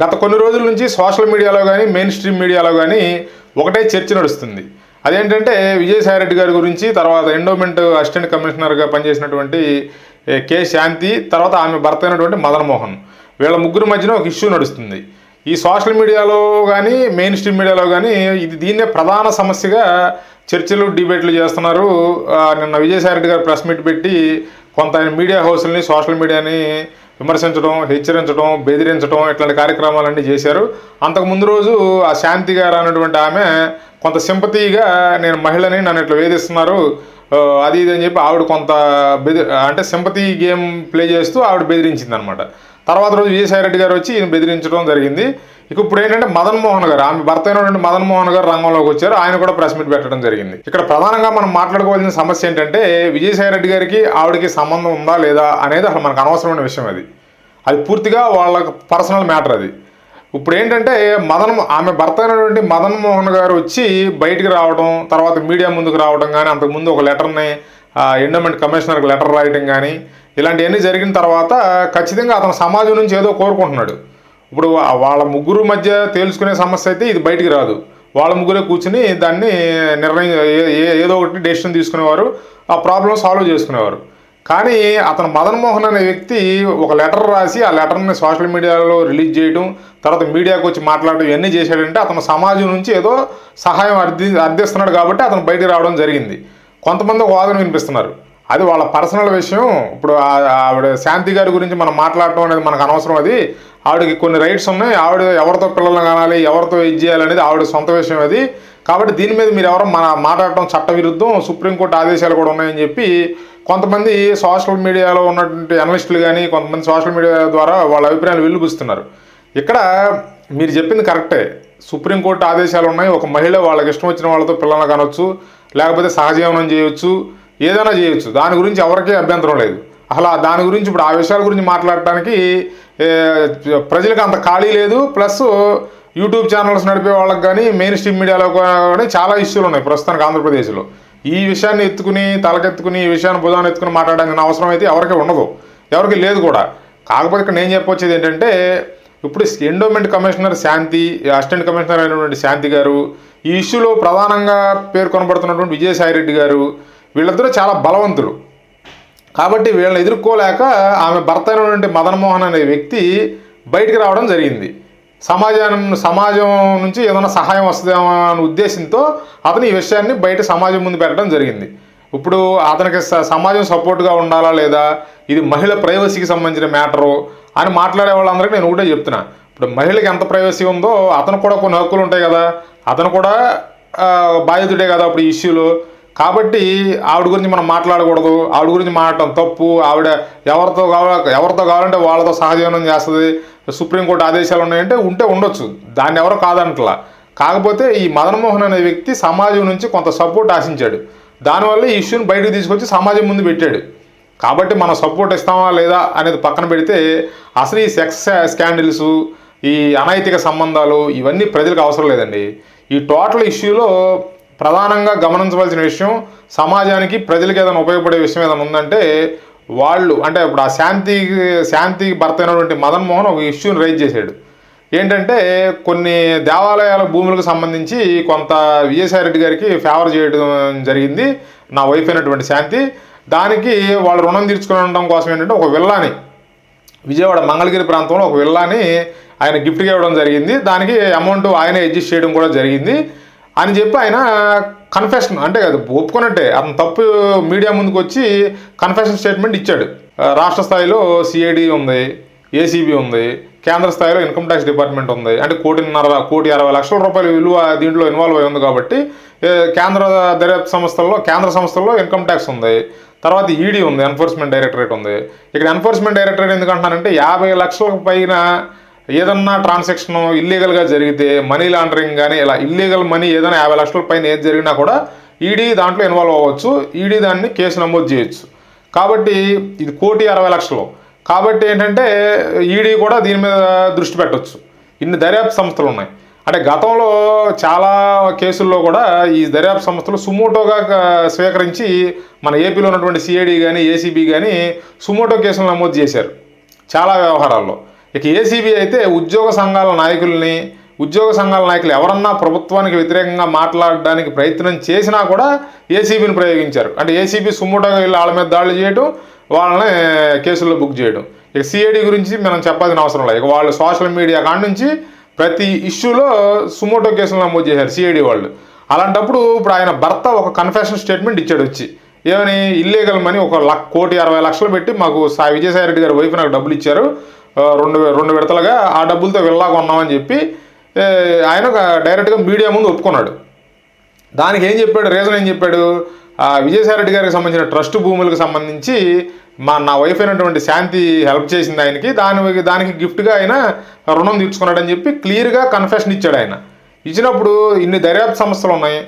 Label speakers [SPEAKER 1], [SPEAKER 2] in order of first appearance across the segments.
[SPEAKER 1] గత కొన్ని రోజుల నుంచి సోషల్ మీడియాలో కానీ మెయిన్ స్ట్రీమ్ మీడియాలో కానీ ఒకటే చర్చ నడుస్తుంది. అదేంటంటే విజయసాయిరెడ్డి గారి గురించి, తర్వాత ఎండోమెంట్ అసిస్టెంట్ కమిషనర్గా పనిచేసినటువంటి కె శాంతి, తర్వాత ఆమె భర్త అయినటువంటి మదన్ మోహన్, వీళ్ళ ముగ్గురు మధ్యన ఒక ఇష్యూ నడుస్తుంది. ఈ సోషల్ మీడియాలో కానీ మెయిన్ స్ట్రీమ్ మీడియాలో కానీ దీన్నే ప్రధాన సమస్యగా చర్చలు డిబేట్లు చేస్తున్నారు. నిన్న విజయసాయిరెడ్డి గారు ప్రెస్ మీట్ పెట్టి కొంత ఆయన మీడియా హౌస్ని, సోషల్ మీడియాని విమర్శించడం, హెచ్చరించడం, బెదిరించడం ఇట్లాంటి కార్యక్రమాలన్నీ చేశారు. అంతకు ముందు రోజు ఆ శాంతి గారు అన్నటువంటి ఆమె కొంత సింపతిగా నేను మహిళని, నన్ను ఇట్లా వేధిస్తున్నారు అది ఇది అని చెప్పి ఆవిడ కొంత అంటే సింపతి గేమ్ ప్లే చేస్తూ ఆవిడ బెదిరించింది అనమాట. తర్వాత రోజు విజయసాయిరెడ్డి గారు వచ్చి ఈయన బెదిరించడం జరిగింది. ఇప్పుడు ఏంటంటే మదన్ మోహన్ గారు, ఆమె భర్త అయినటువంటి మదన్ మోహన్ గారు రంగంలోకి వచ్చారు. ఆయన కూడా ప్రెస్ మీట్ పెట్టడం జరిగింది. ఇక్కడ ప్రధానంగా మనం మాట్లాడుకోవాల్సిన సమస్య ఏంటంటే విజయసాయిరెడ్డి గారికి ఆవిడకి సంబంధం ఉందా లేదా అనేది అసలు మనకు అనవసరమైన విషయం. అది పూర్తిగా వాళ్ళ పర్సనల్ మ్యాటర్. అది ఇప్పుడు ఏంటంటే ఆమె భర్త అయినటువంటి మదన్ మోహన్ గారు వచ్చి బయటికి రావడం, తర్వాత మీడియా ముందుకు రావడం కానీ, అంతకుముందు ఒక లెటర్ని ఎండోమెంట్ కమిషనర్కి లెటర్ రాయడం కానీ ఇలాంటివన్నీ జరిగిన తర్వాత ఖచ్చితంగా అతను సమాజం నుంచి ఏదో కోరుకుంటున్నాడు. ఇప్పుడు వాళ్ళ ముగ్గురు మధ్య తేల్చుకునే సమస్య అయితే ఇది బయటికి రాదు. వాళ్ళ ముగ్గురే కూర్చుని దాన్ని ఏదో ఒకటి డెసిషన్ తీసుకునేవారు, ఆ ప్రాబ్లం సాల్వ్ చేసుకునేవారు. కానీ అతను మదన్ మోహన్ అనే వ్యక్తి ఒక లెటర్ రాసి ఆ లెటర్ని సోషల్ మీడియాలో రిలీజ్ చేయడం, తర్వాత మీడియాకు వచ్చి మాట్లాడడం ఇవన్నీ చేశాడంటే అతను సమాజం నుంచి ఏదో సహాయం అర్థిస్తున్నాడు కాబట్టి అతను బయటికి రావడం జరిగింది. కొంతమంది ఒక వాదన వినిపిస్తున్నారు, అది వాళ్ళ పర్సనల్ విషయం. ఇప్పుడు ఆవిడ శాంతి గారి గురించి మనం మాట్లాడటం అనేది మనకు అనవసరం. అది ఆవిడకి కొన్ని రైట్స్ ఉన్నాయి, ఆవిడ ఎవరితో పిల్లల్ని కానాలి, ఎవరితో ఇది చేయాలనేది ఆవిడ సొంత విషయం అది. కాబట్టి దీని మీద మీరు ఎవరో మాట్లాడటం చట్టవిరుద్ధం, సుప్రీంకోర్టు ఆదేశాలు కూడా ఉన్నాయని చెప్పి కొంతమంది సోషల్ మీడియాలో ఉన్నటువంటి అనలిస్టులు కానీ కొంతమంది సోషల్ మీడియా ద్వారా వాళ్ళ అభిప్రాయాలు వెలుగుస్తున్నారు. ఇక్కడ మీరు చెప్పింది కరెక్టే, సుప్రీంకోర్టు ఆదేశాలు ఉన్నాయి. ఒక మహిళ వాళ్ళకి ఇష్టం వచ్చిన వాళ్ళతో పిల్లల్ని కానొచ్చు, లేకపోతే సహజీవనం చేయొచ్చు, ఏదైనా చేయొచ్చు, దాని గురించి ఎవరికీ అభ్యంతరం లేదు. అసలు దాని గురించి ఇప్పుడు ఆ విషయాల గురించి మాట్లాడటానికి ప్రజలకు అంత ఖాళీ లేదు. ప్లస్ యూట్యూబ్ ఛానల్స్ నడిపే వాళ్ళకి కానీ మెయిన్ స్ట్రీమ్ మీడియాలో కానీ చాలా ఇష్యూలు ఉన్నాయి ప్రస్తుతానికి ఆంధ్రప్రదేశ్లో. ఈ విషయాన్ని ఎత్తుకుని తలకెత్తుకుని ఈ విషయాన్ని భుజాన్ని ఎత్తుకుని మాట్లాడాల్సిన అవసరం అయితే ఎవరికి ఉండదు, ఎవరికి లేదు కూడా. కాకపోతే ఇక్కడ నేను చెప్పొచ్చేది ఏంటంటే ఇప్పుడు ఎండోమెంట్ కమిషనర్ శాంతి, అసిస్టెంట్ కమిషనర్ అయినటువంటి శాంతి గారు, ఈ ఇష్యూలో ప్రధానంగా పేర్కొనబడుతున్నటువంటి విజయసాయిరెడ్డి గారు, వీళ్ళిద్దరూ చాలా బలవంతులు. కాబట్టి వీళ్ళని ఎదుర్కోలేక ఆమె భర్త అయినటువంటి మదన్ మోహన్ అనే వ్యక్తి బయటికి రావడం జరిగింది. సమాజం నుంచి ఏదైనా సహాయం వస్తుందేమో అనే ఉద్దేశంతో అతను ఈ విషయాన్ని బయట సమాజం ముందు పెట్టడం జరిగింది. ఇప్పుడు అతనికి సమాజం సపోర్ట్గా ఉండాలా లేదా, ఇది మహిళ ప్రైవసీకి సంబంధించిన మ్యాటరు అని మాట్లాడే వాళ్ళందరికీ నేను ఒకటే చెప్తున్నా. ఇప్పుడు మహిళకి ఎంత ప్రైవసీ ఉందో అతను కూడా కొన్ని హక్కులు ఉంటాయి కదా, అతను కూడా బాధితుడే కదా ఇప్పుడు ఈ ఇష్యూలో. కాబట్టి ఆవిడ గురించి మనం మాట్లాడకూడదు, ఆవిడ గురించి మాట్లాడటం తప్పు. ఆవిడ ఎవరితో కావాలంటే వాళ్ళతో సహజీవనం చేస్తుంది, సుప్రీంకోర్టు ఆదేశాలు ఉన్నాయంటే ఉండొచ్చు, దాన్ని ఎవరో కాదంటలా. కాకపోతే ఈ మదన్ మోహన్ అనే వ్యక్తి సమాజం నుంచి కొంత సపోర్ట్ ఆశించాడు, దానివల్ల ఈ ఇష్యూని బయటకు తీసుకొచ్చి సమాజం ముందు పెట్టాడు. కాబట్టి మనం సపోర్ట్ ఇస్తామా లేదా అనేది పక్కన పెడితే అసలు ఈ సెక్స్ స్కాండిల్స్, ఈ అనైతిక సంబంధాలు ఇవన్నీ ప్రజలకు అవసరం లేదండి. ఈ టోటల్ ఇష్యూలో ప్రధానంగా గమనించవలసిన విషయం, సమాజానికి ప్రజలకు ఏదైనా ఉపయోగపడే విషయం ఏదైనా ఉందంటే వాళ్ళు అంటే ఇప్పుడు ఆ శాంతి భర్త అయినటువంటి మదన్ మోహన్ ఒక ఇష్యూని రైజ్ చేశాడు. ఏంటంటే కొన్ని దేవాలయాల భూములకు సంబంధించి కొంత విజయసాయిరెడ్డి గారికి ఫేవర్ చేయడం జరిగింది నా వైఫ్ అయినటువంటి శాంతి. దానికి వాళ్ళు రుణం తీర్చుకోవడం కోసం ఏంటంటే ఒక విల్లాని విజయవాడ మంగళగిరి ప్రాంతంలో ఒక విల్లాని ఆయన గిఫ్ట్గా ఇవ్వడం జరిగింది. దానికి అమౌంట్ ఆయనే అడ్జస్ట్ చేయడం కూడా జరిగింది అని చెప్పి ఆయన కన్ఫెషన్, అంటే అది ఒప్పుకున్నట్టే, అతను తప్పు మీడియా ముందుకు వచ్చి కన్ఫెషన్ స్టేట్మెంట్ ఇచ్చాడు. రాష్ట్ర స్థాయిలో సిఐడి ఉంది, ఏసీబీ ఉంది, కేంద్ర స్థాయిలో ఇన్కమ్ ట్యాక్స్ డిపార్ట్మెంట్ ఉంది. అంటే 1,60,00,000 రూపాయల విలువ దీంట్లో ఇన్వాల్వ్ అయి ఉంది. కాబట్టి కేంద్ర దర్యాప్తు కేంద్ర సంస్థల్లో ఇన్కమ్ ట్యాక్స్ ఉంది, తర్వాత ఈడీ ఉంది, ఎన్ఫోర్స్మెంట్ డైరెక్టరేట్ ఉంది. ఇక్కడ ఎన్ఫోర్స్మెంట్ డైరెక్టరేట్ ఎందుకంటున్నానంటే 50 లక్షలకు పైన ఏదన్నా ట్రాన్సాక్షన్ ఇల్లీగల్గా జరిగితే, మనీ లాండరింగ్ కానీ ఇలా ఇల్లీగల్ మనీ ఏదైనా 50 లక్షల పైన ఏది జరిగినా కూడా ఈడీ దాంట్లో ఇన్వాల్వ్ అవ్వచ్చు, ఈడీ దాన్ని కేసు నమోదు చేయొచ్చు. కాబట్టి ఇది 1,60,00,000. కాబట్టి ఏంటంటే ఈడీ కూడా దీని మీద దృష్టి పెట్టవచ్చు. ఇన్ని దర్యాప్తు సంస్థలు ఉన్నాయి. అంటే గతంలో చాలా కేసుల్లో కూడా ఈ దర్యాప్తు సంస్థలు సుమోటోగా స్వీకరించి మన ఏపీలో ఉన్నటువంటి సిఐడి కానీ ఏసీబీ కానీ సుమోటో కేసులు నమోదు చేశారు చాలా వ్యవహారాల్లో. ఇక ఏసీబీ అయితే ఉద్యోగ సంఘాల నాయకులు ఎవరన్నా ప్రభుత్వానికి వ్యతిరేకంగా మాట్లాడడానికి ప్రయత్నం చేసినా కూడా ఏసీబీని ప్రయోగించారు. అంటే ఏసీబీ సుమోటోగా వెళ్ళి వాళ్ళ మీద దాడులు చేయడం, వాళ్ళని కేసుల్లో బుక్ చేయడం. ఇక సిఐడి గురించి మనం చెప్పాల్సిన అవసరం లేదు. ఇక వాళ్ళు సోషల్ మీడియా కాడ నుంచి ప్రతి ఇష్యూలో సుమోటో కేసులు నమోదు చేశారు సిఐడి వాళ్ళు. అలాంటప్పుడు ఇప్పుడు ఆయన భర్త ఒక కన్ఫెషన్ స్టేట్మెంట్ ఇచ్చాడు వచ్చి, ఏమని ఇల్లీగల్ మనీ 1,60,00,000 పెట్టి మాకు విజయసాయిరెడ్డి గారి వైఫ్ నాకు డబ్బులు ఇచ్చారు, రెండు విడతలుగా, ఆ డబ్బులతో వెళ్ళా కొన్నామని చెప్పి ఆయన డైరెక్ట్గా మీడియా ముందు ఒప్పుకున్నాడు. దానికి ఏం చెప్పాడు, రీజన్ ఏం చెప్పాడు, విజయసాయిరెడ్డి గారికి సంబంధించిన ట్రస్ట్ భూములకు సంబంధించి నా వైఫ్ అయినటువంటి శాంతి హెల్ప్ చేసింది ఆయనకి, దానికి గిఫ్ట్గా ఆయన రుణం తీర్చుకున్నాడని చెప్పి క్లియర్గా కన్ఫెషన్ ఇచ్చాడు. ఆయన ఇచ్చినప్పుడు ఇన్ని దర్యాప్తు సంస్థలు ఉన్నాయి,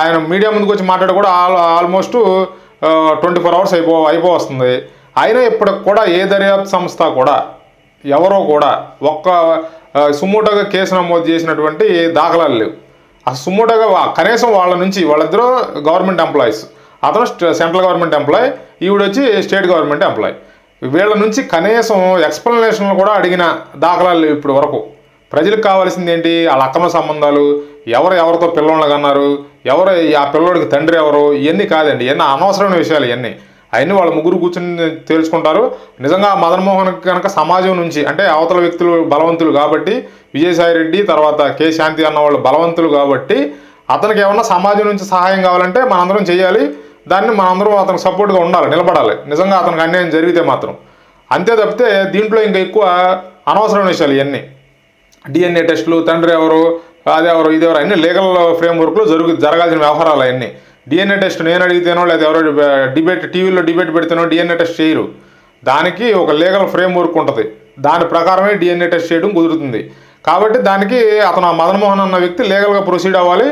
[SPEAKER 1] ఆయన మీడియా ముందుకు వచ్చి మాట్లాడి కూడా ఆల్మోస్ట్ 24 hours అయిపోవస్తుంది. అయినా ఇప్పటికి కూడా ఏ దర్యాప్తు సంస్థ కూడా ఎవరో కూడా ఒక్క సుమోటోగా కేసు నమోదు చేసినటువంటి దాఖలాలు లేవు. ఆ సుమోటోగా కనీసం వాళ్ళిద్దరూ గవర్నమెంట్ ఎంప్లాయీస్, అతను సెంట్రల్ గవర్నమెంట్ ఎంప్లాయ్, ఈవిడొచ్చి స్టేట్ గవర్నమెంట్ ఎంప్లాయ్. వీళ్ళ నుంచి కనీసం ఎక్స్ప్లెనేషన్లు కూడా అడిగిన దాఖలాలు లేవు ఇప్పటి వరకు. ప్రజలకు కావాల్సింది ఏంటి, వాళ్ళ అక్రమ సంబంధాలు, ఎవరితో పిల్లలను కన్నారు, ఆ పిల్లోడికి తండ్రి ఎవరు, ఇవన్నీ కాదండి. ఇవన్నీ అనవసరమైన విషయాలు. అవన్నీ వాళ్ళ ముగ్గురు కూర్చొని తేల్చుకుంటారు. నిజంగా మదన్మోహన్ కనుక సమాజం నుంచి, అంటే అవతల వ్యక్తులు బలవంతులు కాబట్టి, విజయసాయిరెడ్డి తర్వాత కే శాంతి అన్న వాళ్ళు బలవంతులు కాబట్టి, అతనికి ఏమన్నా సమాజం నుంచి సహాయం కావాలంటే మనందరం చేయాలి. దాన్ని మనందరం అతనికి సపోర్ట్గా ఉండాలి, నిలబడాలి, నిజంగా అతనికి అన్యాయం జరిగితే మాత్రం. అంతే తప్పితే దీంట్లో ఇంకా ఎక్కువ అనవసరమైన విషయాలు ఇవన్నీ. డిఎన్ఏ టెస్టులు, తండ్రి ఎవరు, అదెవరు, ఇదెవరు, అన్నీ లీగల్ ఫ్రేమ్వర్క్లో జరగాల్సిన వ్యవహారాలు అవన్నీ. డిఎన్ఏ టెస్ట్ నేను అడిగితేనో లేదా ఎవరో టీవీలో డిబేట్ పెడితేనో డిఎన్ఏ టెస్ట్ చేయరు. దానికి ఒక లీగల్ ఫ్రేమ్వర్క్ ఉంటుంది, దాని ప్రకారమే డిఎన్ఏ టెస్ట్ చేయడం కుదురుతుంది. కాబట్టి దానికి అతను మదన్మోహన్ అన్న వ్యక్తి లీగల్గా ప్రొసీడ్ అవ్వాలి,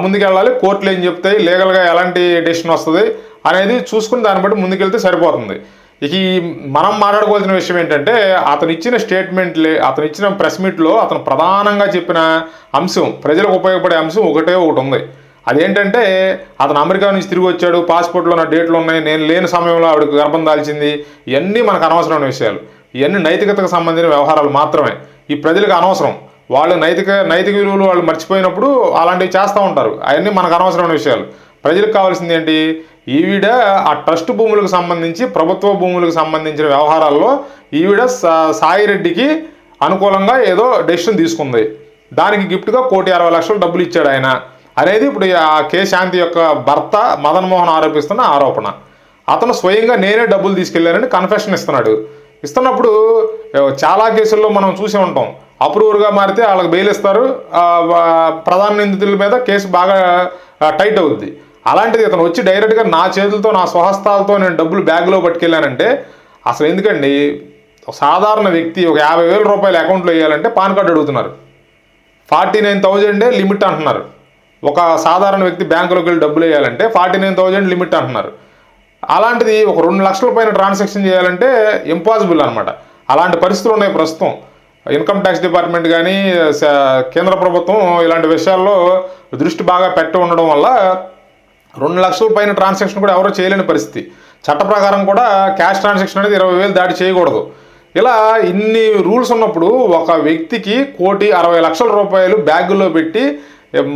[SPEAKER 1] ముందుకెళ్ళాలి. కోర్టులు ఏం చెప్తాయి, లీగల్గా ఎలాంటి డెసిషన్ వస్తుంది అనేది చూసుకుని దాన్ని బట్టి ముందుకెళ్తే సరిపోతుంది. ఇక మనం మాట్లాడుకోవాల్సిన విషయం ఏంటంటే, అతను ఇచ్చిన అతను ఇచ్చిన ప్రెస్ మీట్లో అతను ప్రధానంగా చెప్పిన అంశం, ప్రజలకు ఉపయోగపడే అంశం ఒకటి ఉంది. అదేంటంటే, అతను అమెరికా నుంచి తిరిగి వచ్చాడు, పాస్పోర్ట్లో నా డేట్లు ఉన్నాయి, నేను లేని సమయంలో ఆవిడకు గర్భం దాల్చింది, ఇవన్నీ మనకు అనవసరమైన విషయాలు. ఇవన్నీ నైతికతకు సంబంధించిన వ్యవహారాలు మాత్రమే. ఈ ప్రజలకు అనవసరం. వాళ్ళు నైతిక విలువలు వాళ్ళు మర్చిపోయినప్పుడు అలాంటివి చేస్తూ ఉంటారు. అవన్నీ మనకు అనవసరమైన విషయాలు. ప్రజలకు కావాల్సింది ఏంటి, ఈవిడ ఆ ట్రస్ట్ భూములకు సంబంధించి, ప్రభుత్వ భూములకు సంబంధించిన వ్యవహారాల్లో ఈవిడ సాయిరెడ్డికి అనుకూలంగా ఏదో డెసిషన్ తీసుకుంది, దానికి గిఫ్ట్గా 1,60,00,000 డబ్బులు ఇచ్చాడు ఆయన అనేది ఇప్పుడు ఆ కే శాంతి యొక్క భర్త మదన్మోహన్ ఆరోపిస్తున్న ఆరోపణ. అతను స్వయంగా నేనే డబ్బులు తీసుకెళ్లానని కన్ఫెషన్ ఇస్తున్నప్పుడు చాలా కేసుల్లో మనం చూసి ఉంటాం, అప్రూవర్గా మారితే వాళ్ళకి బెయిల్ ఇస్తారు, ప్రధాన నిందితుల మీద కేసు బాగా టైట్ అవుద్ది. అలాంటిది ఇతను వచ్చి డైరెక్ట్గా నా చేతులతో, నా స్వహస్తాలతో నేను డబ్బులు బ్యాగ్లో పట్టుకెళ్ళానంటే అసలు ఎందుకండి? సాధారణ వ్యక్తి ఒక 50,000 రూపాయలు అకౌంట్లో వేయాలంటే పాన్ కార్డు అడుగుతున్నారు, 49,000 లిమిట్ అంటున్నారు. ఒక సాధారణ వ్యక్తి బ్యాంకులోకి వెళ్ళి డబ్బులు వేయాలంటే 49,000 లిమిట్ అంటున్నారు. అలాంటిది ఒక 2 లక్షల పైన ట్రాన్సాక్షన్ చేయాలంటే ఇంపాసిబుల్ అనమాట. అలాంటి పరిస్థితులు ఉన్నాయి ప్రస్తుతం. ఇన్కమ్ ట్యాక్స్ డిపార్ట్మెంట్ కానీ కేంద్ర ప్రభుత్వం ఇలాంటి విషయాల్లో దృష్టి బాగా పెట్టి ఉండడం వల్ల 2 లక్షల పైన ట్రాన్సాక్షన్ కూడా ఎవరో చేయలేని పరిస్థితి. చట్ట ప్రకారం కూడా క్యాష్ ట్రాన్సాక్షన్ అనేది 20,000 దాటి చేయకూడదు. ఇలా ఇన్ని రూల్స్ ఉన్నప్పుడు ఒక వ్యక్తికి 1,60,00,000 రూపాయలు బ్యాగుల్లో పెట్టి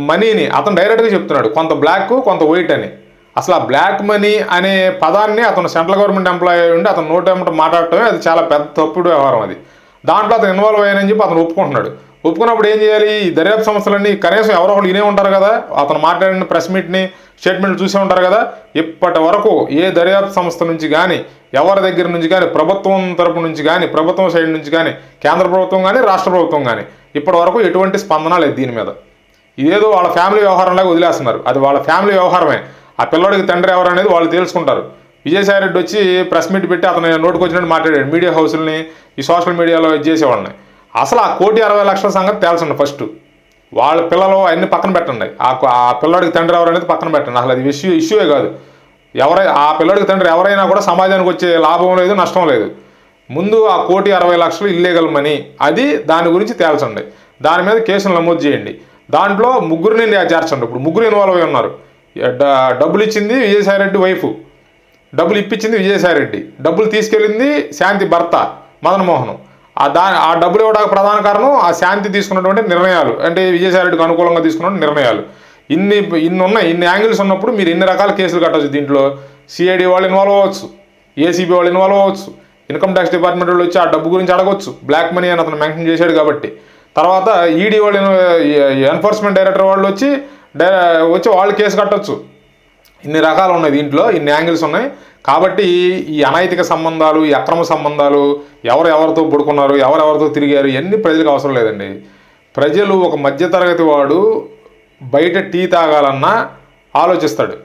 [SPEAKER 1] మనీని అతను డైరెక్ట్గా చెప్తున్నాడు, కొంత బ్లాక్ కొంత వైట్ అని. అసలు ఆ బ్లాక్ మనీ అనే పదాన్ని అతను సెంట్రల్ గవర్నమెంట్ ఎంప్లాయీ ఉండి అతను నోటేమంటే మాట్లాడటమే అది చాలా పెద్ద తప్పుడు వ్యవహారం. అది దాంట్లో అతను ఇన్వాల్వ్ అయ్యానని చెప్పి అతను ఒప్పుకుంటున్నాడు. ఒప్పుకున్నప్పుడు ఏం చేయాలి, ఈ దర్యాప్తు సంస్థలన్నీ కనీసం ఎవరో ఒకరు వినే ఉంటారు కదా, అతను మాట్లాడిన ప్రెస్ మీట్ని స్టేట్మెంట్ చూసే ఉంటారు కదా. ఇప్పటి వరకు ఏ దర్యాప్తు సంస్థ నుంచి కానీ, ఎవరి దగ్గర నుంచి కానీ, ప్రభుత్వం తరపు నుంచి కానీ, ప్రభుత్వం సైడ్ నుంచి కానీ, కేంద్ర ప్రభుత్వం కానీ, రాష్ట్ర ప్రభుత్వం కానీ ఇప్పటి వరకు ఎటువంటి స్పందన లేదు దీని మీద. ఇదేదో వాళ్ళ ఫ్యామిలీ వ్యవహారంలాగా వదిలేస్తున్నారు. అది వాళ్ళ ఫ్యామిలీ వ్యవహారమే. ఆ పిల్లడికి తండ్రి ఎవరు అనేది వాళ్ళు తెలుసుకుంటారు. విజయసాయిరెడ్డి వచ్చి ప్రెస్ మీట్ పెట్టి అతను నోటుకు వచ్చినట్టు మాట్లాడాడు, మీడియా హౌసుల్ని, ఈ సోషల్ మీడియాలో చేసేవాళ్ళని. అసలు ఆ 1,60,00,000 సంగతి తేల్చండి ఫస్ట్. వాళ్ళ పిల్లలు అన్ని పక్కన పెట్టండి, ఆ పిల్లడికి తండ్రి ఎవరు అనేది పక్కన పెట్టండి. అసలు అది ఇష్యూయే కాదు. ఆ పిల్లడికి తండ్రి ఎవరైనా కూడా సమాజానికి వచ్చే లాభం లేదు, నష్టం లేదు. ముందు ఆ 1,60,00,000 ఇల్లీగల్ మనీ, అది దాని గురించి తేల్చండి. దాని మీద కేసులు నమోదు చేయండి. దాంట్లో ముగ్గురిని చేర్చండి. ఇప్పుడు ముగ్గురు ఇన్వాల్వ్ అయి ఉన్నారు. డబ్బులు ఇచ్చింది విజయసాయిరెడ్డి వైఫ్, డబ్బులు ఇప్పించింది విజయసాయిరెడ్డి, డబ్బులు తీసుకెళ్ళింది శాంతి భర్త మదన్మోహన్. ఆ డబ్బులు ఇవ్వడానికి ప్రధాన కారణం ఆ శాంతి తీసుకున్నటువంటి నిర్ణయాలు, అంటే విజయసాయిరెడ్డికి అనుకూలంగా తీసుకున్న నిర్ణయాలు. ఇన్ని ఉన్నాయి, ఇన్ని యాంగిల్స్ ఉన్నప్పుడు మీరు ఇన్ని రకాల కేసులు కట్టవచ్చు. దీంట్లో సిఐడి వాళ్ళు ఇన్వాల్వ్ అవ్వచ్చు, ఏసీబీ వాళ్ళు ఇన్వాల్వ్ అవ్వచ్చు, ఇన్కమ్ ట్యాక్స్ డిపార్ట్మెంట్ వాళ్ళు వచ్చి ఆ డబ్బు గురించి అడగవచ్చు, బ్లాక్ మనీ అని అతను మెన్షన్ చేశాడు కాబట్టి. తర్వాత ఈడీ వాళ్ళు, ఎన్ఫోర్స్మెంట్ డైరెక్టర్ వాళ్ళు వచ్చి వాళ్ళు కేసు కట్టవచ్చు. ఇన్ని రకాలు ఉన్నాయి దీంట్లో, ఇన్ని యాంగిల్స్ ఉన్నాయి. కాబట్టి ఈ అనైతిక సంబంధాలు, ఈ అక్రమ సంబంధాలు, ఎవరెవరితో పడుకున్నారు, ఎవరెవరితో తిరిగారు, ఇవన్నీ ప్రజలకు అవసరం లేదండి. ప్రజలు, ఒక మధ్యతరగతి వాడు బయట టీ తాగాలన్నా ఆలోచిస్తాడు,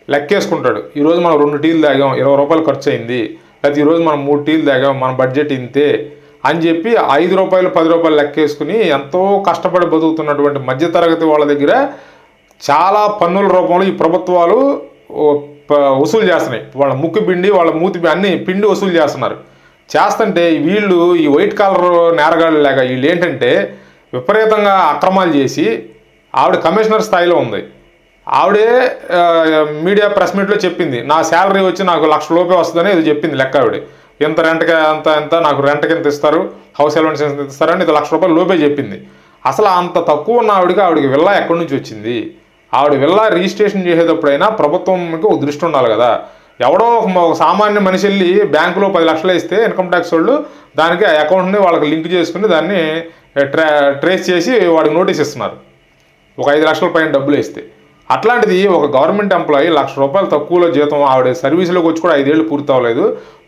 [SPEAKER 1] లెక్కేసుకుంటాడు. ఈరోజు మనం 2 టీలు తాగాం, 20 రూపాయలు ఖర్చు అయింది, లేకపోతే ఈరోజు మనం 3 టీలు తాగాం, మన బడ్జెట్ ఇంతే అని చెప్పి 5 రూపాయలు 10 రూపాయలు లెక్కేసుకుని ఎంతో కష్టపడి బతుకుతున్నటువంటి మధ్యతరగతి వాళ్ళ దగ్గర చాలా పన్నుల రూపంలో ఈ ప్రభుత్వాలు వసూలు చేస్తున్నాయి. వాళ్ళ ముక్కు పిండి, వాళ్ళ మూతి అన్ని పిండి వసూలు చేస్తుంటే వీళ్ళు, ఈ వైట్ కాలర్ నేరగాళ్ళు లాగా వీళ్ళు ఏంటంటే విపరీతంగా అక్రమాలు చేసి, ఆవిడ కమిషనర్ స్థాయిలో ఉంది, ఆవిడే మీడియా ప్రెస్ మీట్లో చెప్పింది, నా శాలరీ వచ్చి నాకు ₹1,00,000 వస్తుందని ఇది చెప్పింది లెక్క. ఆవిడ ఇంత రెంట్కి ఎంత నాకు రెంట్కి ఎంత ఇస్తారు, హౌస్ అలవెన్స్ ఎంత ఇస్తారని ఇది ₹1,00,000 లోపే చెప్పింది. అసలు అంత తక్కువ ఉన్న ఆవిడకి విల్లా ఎక్కడి నుంచి వచ్చింది? ఆవిడ విల్లా రిజిస్ట్రేషన్ చేసేటప్పుడైనా ప్రభుత్వంకి ఒక దృష్టి ఉండాలి కదా. ఎవడో ఒక సామాన్య మనిషి వెళ్ళి బ్యాంకులో 10 లక్షలు ఇస్తే ఇన్కమ్ ట్యాక్స్ వాళ్ళు దానికి ఆ అకౌంట్ని వాళ్ళకి లింక్ చేసుకుని దాన్ని ట్రేస్ చేసి వాడికి నోటీస్ ఇస్తున్నారు, ఒక 5 లక్షల పైన డబ్బులు వేస్తే. అట్లాంటిది ఒక గవర్నమెంట్ ఎంప్లాయీ ₹1,00,000 తక్కువలో జీతం, ఆవిడ సర్వీసులోకి వచ్చి కూడా 5 ఏళ్ళు పూర్తి అవ్వలేదు,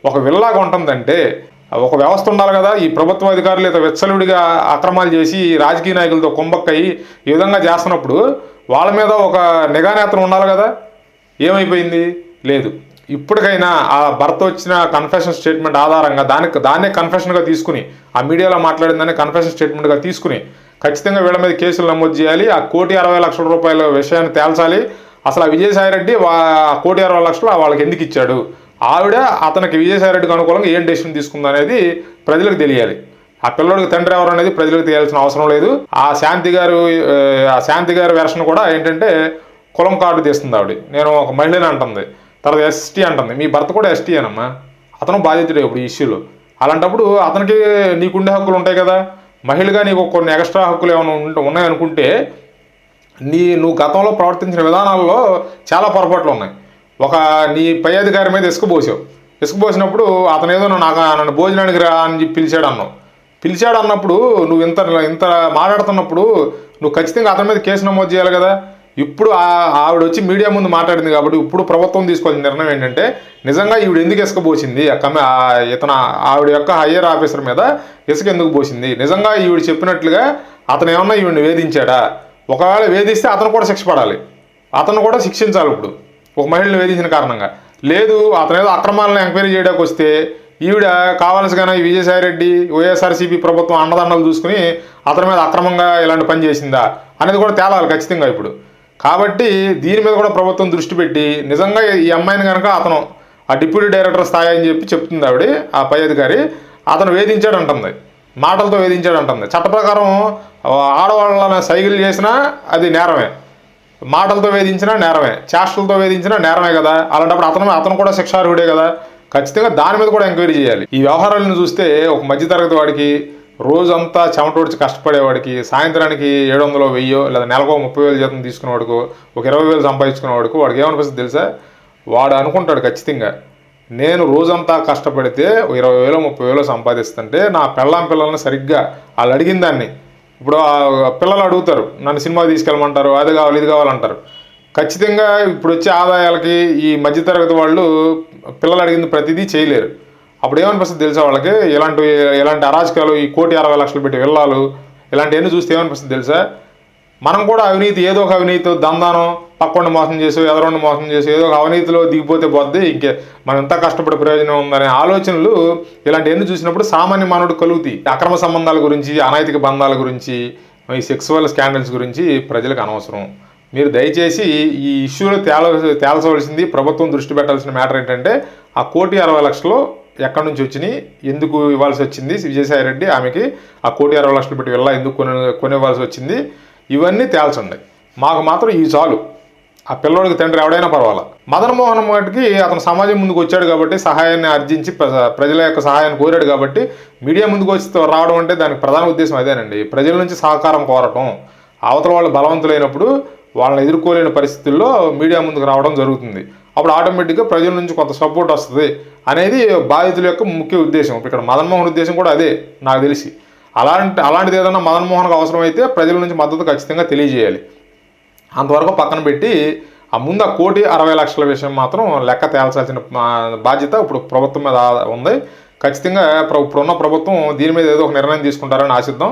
[SPEAKER 1] ఒక విల్లాగా ఉంటుందంటే ఒక వ్యవస్థ ఉండాలి కదా. ఈ ప్రభుత్వ అధికారులు ఇత విచ్చలుడిగా అక్రమాలు చేసి రాజకీయ నాయకులతో కుంభక్కయి ఈ విధంగా చేస్తున్నప్పుడు వాళ్ళ మీద ఒక నిఘానేత్రం ఉండాలి కదా. ఏమైపోయింది? లేదు. ఇప్పటికైనా ఆ భర్త వచ్చిన కన్ఫెషన్ స్టేట్మెంట్ ఆధారంగా దాన్నే కన్ఫెషన్గా తీసుకుని, ఆ మీడియాలో మాట్లాడిందాన్ని కన్ఫెషన్ స్టేట్మెంట్గా తీసుకుని ఖచ్చితంగా వీళ్ళ మీద కేసులు నమోదు చేయాలి. ఆ ₹1,60,00,000 విషయాన్ని తేల్చాలి. అసలు ఆ విజయసాయిరెడ్డి ₹1,60,00,000 వాళ్ళకి ఎందుకు ఇచ్చాడు, ఆవిడ అతనికి విజయసాయిరెడ్డికి అనుకూలంగా ఏం డెసిషన్ తీసుకుంది అనేది ప్రజలకు తెలియాలి. ఆ పిల్లడికి తండ్రి ఎవరు అనేది ప్రజలకు తెలియాల్సిన అవసరం లేదు. ఆ శాంతి గారి వెర్షన్ కూడా ఏంటంటే కులం కార్డు తీస్తుంది ఆవిడ, నేను ఒక మహిళని అంటుంది, తర్వాత ఎస్టీ అంటుంది. మీ భర్త కూడా ఎస్టీ అనమ్మా, అతను బాధితుడే ఇప్పుడు ఈ ఇష్యూలో. అలాంటప్పుడు అతనికి నీకుండే హక్కులు ఉంటాయి కదా. మహిళగా నీకు కొన్ని ఎక్స్ట్రా హక్కులు ఏమైనా ఉన్నాయనుకుంటే నువ్వు గతంలో ప్రవర్తించిన విధానాల్లో చాలా పొరపాట్లు ఉన్నాయి. నీ పై అధికారి మీద ఇసుక పోసినప్పుడు అతను ఏదో నన్ను భోజనానికి రా అని చెప్పి పిలిచాడు అన్నప్పుడు నువ్వు ఇంత మాట్లాడుతున్నప్పుడు నువ్వు ఖచ్చితంగా అతని మీద కేసు నమోదు చేయాలి కదా. ఇప్పుడు ఆవిడ వచ్చి మీడియా ముందు మాట్లాడింది కాబట్టి ఇప్పుడు ప్రభుత్వం తీసుకోవాల్సిన నిర్ణయం ఏంటంటే నిజంగా ఈవిడ ఎందుకు ఇసుక పోసింది, ఆవిడ యొక్క హయ్యర్ ఆఫీసర్ మీద ఇసుక ఎందుకు పోసింది, నిజంగా ఈవిడ చెప్పినట్లుగా అతను ఏమన్నా ఈవిడిని వేధించాడా? ఒకవేళ వేధిస్తే అతను కూడా శిక్ష పడాలి, అతను కూడా శిక్షించాలి. ఇప్పుడు ఒక మహిళను వేధించిన కారణంగా లేదు, అతను ఏదో అక్రమాలను ఎంక్వైరీ చేయడానికి వస్తే ఈవిడ కావాల్సిగానే ఈ విజయసాయిరెడ్డి వైఎస్ఆర్సీపీ ప్రభుత్వం అండదండలు చూసుకుని అతని మీద అక్రమంగా ఇలాంటి పని చేసిందా అనేది కూడా తేలాలి ఖచ్చితంగా ఇప్పుడు. కాబట్టి దీని మీద కూడా ప్రభుత్వం దృష్టి పెట్టి నిజంగా ఈ అమ్మాయిని కనుక అతను ఆ డిప్యూటీ డైరెక్టర్ స్థాయి అని చెప్పి చెప్తుంది ఆవిడ, ఆ పై అధికారి, అతను వేధించాడంటుంది, మాటలతో వేధించాడంటుంది. చట్ట ప్రకారం ఆడవాళ్ళని సైకిల్ చేసినా అది నేరమే, మాటలతో వేధించినా నేరమే, చేష్టలతో వేధించినా నేరమే కదా. అలాంటప్పుడు అతను కూడా శిక్షార్హుడే కదా. ఖచ్చితంగా దాని మీద కూడా ఎంక్వైరీ చేయాలి. ఈ వ్యవహారాలను చూస్తే ఒక మధ్యతరగతి వాడికి, రోజంతా చెమటోడ్చి కష్టపడేవాడికి, సాయంత్రానికి 700 1000 లేదా నెలకు 30,000 జీతం తీసుకునేవాడికి, ఒక 20,000 సంపాదించుకునేవాడికి వాడికి ఏమనిపిస్తుంది తెలుసా? వాడు అనుకుంటాడు ఖచ్చితంగా, నేను రోజంతా కష్టపడితే 20,000 30,000 సంపాదిస్తుంటే నా పిల్లల్ని సరిగ్గా వాళ్ళు అడిగిన దాన్ని, ఇప్పుడు పిల్లలు అడుగుతారు, నన్ను సినిమా తీసుకెళ్ళమంటారు, అది కావాలి ఇది కావాలంటారు. ఖచ్చితంగా ఇప్పుడు వచ్చే ఆదాయాలకి ఈ మధ్యతరగతి వాళ్ళు పిల్లలు అడిగింది ప్రతిదీ చేయలేరు. అప్పుడు ఏమనిపిస్తుంది తెలుసా వాళ్ళకి? ఇలాంటి అరాచకాలు, ఈ ₹1,60,00,000 పెట్టి విల్లాలు, ఇలాంటివన్నీ చూస్తే ఏమనిపిస్తుంది తెలుసా? మనం కూడా అవినీతి, ఏదో ఒక అవినీతి దందానం, పక్కోడిని మోసం చేసి ఎదరోడిని మోసం చేసి ఏదో ఒక అవినీతిలో దిగిపోతే పోద్ది, ఇంకే మనం ఎంత కష్టపడే ప్రయోజనం ఉందనే ఆలోచనలు ఇలాంటివన్నీ చూసినప్పుడు సామాన్య మానవుడు కలుగుతాయి. అక్రమ సంబంధాల గురించి, అనైతిక బంధాల గురించి, ఈ సెక్సువల్ స్కాండల్స్ గురించి ప్రజలకు అనవసరం. మీరు దయచేసి ఈ ఇష్యూలో తేల్చవలసింది, ప్రభుత్వం దృష్టి పెట్టాల్సిన మ్యాటర్ ఏంటంటే ఆ ₹1,60,00,000 ఎక్కడి నుంచి వచ్చినాయి, ఎందుకు ఇవ్వాల్సి వచ్చింది విజయసాయిరెడ్డి ఆమెకి, ఆ ₹1,60,00,000 పెట్టి వెళ్ళా ఎందుకు కొనివ్వాల్సి వచ్చింది, ఇవన్నీ తేల్చండి. మాకు మాత్రం ఇవి చాలు. ఆ పిల్లోడికి తండ్రి ఎవడైనా పర్వాలా. మదన్ మోహన్ మటుకి అతను సమాజం ముందుకు వచ్చాడు కాబట్టి, సహాయాన్ని అర్జించి ప్రజల యొక్క సహాయాన్ని కోరాడు కాబట్టి మీడియా ముందుకు వచ్చి రావడం అంటే దానికి ప్రధాన ఉద్దేశం అదేనండి. ప్రజల నుంచి సహకారం కోరటం. అవతల వాళ్ళు బలవంతులైనప్పుడు వాళ్ళని ఎదుర్కోలేని పరిస్థితుల్లో మీడియా ముందుకు రావడం జరుగుతుంది. అప్పుడు ఆటోమేటిక్గా ప్రజల నుంచి కొంత సపోర్ట్ వస్తుంది అనేది బాధితుల యొక్క ముఖ్య ఉద్దేశం. ఇక్కడ మదన్ మోహన్ ఉద్దేశం కూడా అదే నాకు తెలిసి. అలాంటిది ఏదైనా మదన్ మోహన్కి అవసరమైతే ప్రజల నుంచి మద్దతు ఖచ్చితంగా తెలియజేయాలి. అంతవరకు పక్కన పెట్టి ఆ ముందు 1,60,00,000 విషయం మాత్రం లెక్క తేల్చాల్సిన బాధ్యత ఇప్పుడు ప్రభుత్వం మీద ఉంది. ఖచ్చితంగా ఇప్పుడున్న ప్రభుత్వం దీని మీద ఏదో ఒక నిర్ణయం తీసుకుంటారని ఆశిద్దాం.